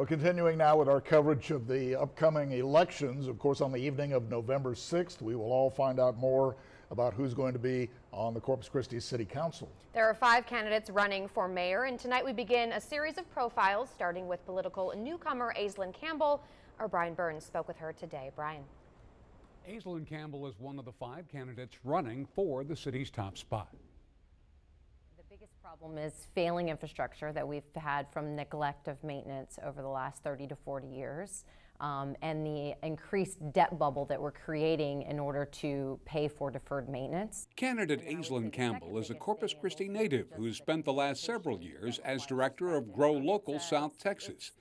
Well, continuing now with our coverage of the upcoming elections, of course, on the evening of November 6th, we will all find out more about who's going to be on the Corpus Christi City Council. There are 5 candidates running for mayor, and tonight we begin a series of profiles, starting with political newcomer Aislynn Campbell. Our Brian Burns spoke with her today. Brian. Aislynn Campbell is one of the 5 candidates running for the city's top spot. The biggest problem is failing infrastructure that we've had from neglect of maintenance over the last 30 to 40 years. And the increased debt bubble that we're creating in order to pay for deferred maintenance. Candidate Aislynn Campbell is a Corpus Christi native who's spent the last several years as director of Grow Local South Texas.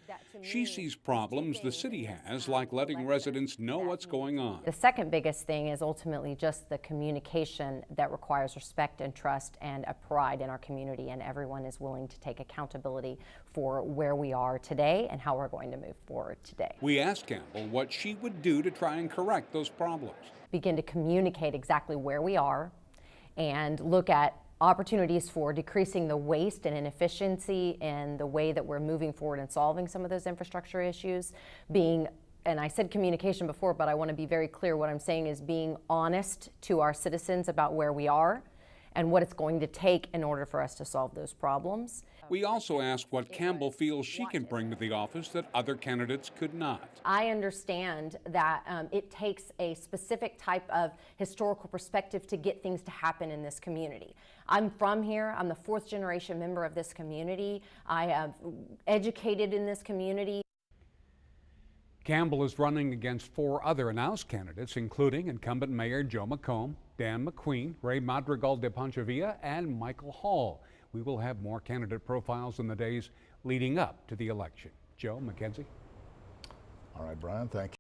She sees problems the city has, like letting residents know what's going on. The second biggest thing is ultimately just the communication that requires respect and trust and a pride in our community, and everyone is willing to take accountability for where we are today and how we're going to move forward today. We asked Campbell what she would do to try and correct those problems. Begin to communicate exactly where we are and look at opportunities for decreasing the waste and inefficiency in the way that we're moving forward and solving some of those infrastructure issues. And I said communication before, but I want to be very clear. What I'm saying is being honest to our citizens about where we are and what it's going to take in order for us to solve those problems. We also asked what Campbell feels she can bring to the office that other candidates could not. I understand that it takes a specific type of historical perspective to get things to happen in this community. I'm from here. I'm the 4th generation member of this community. I have educated in this community. Campbell is running against 4 other announced candidates, including incumbent Mayor Joe McComb, Dan McQueen, Ray Madrigal de Ponchavilla, and Michael Hall. We will have more candidate profiles in the days leading up to the election. Joe, Mackenzie. All right, Brian, thank you.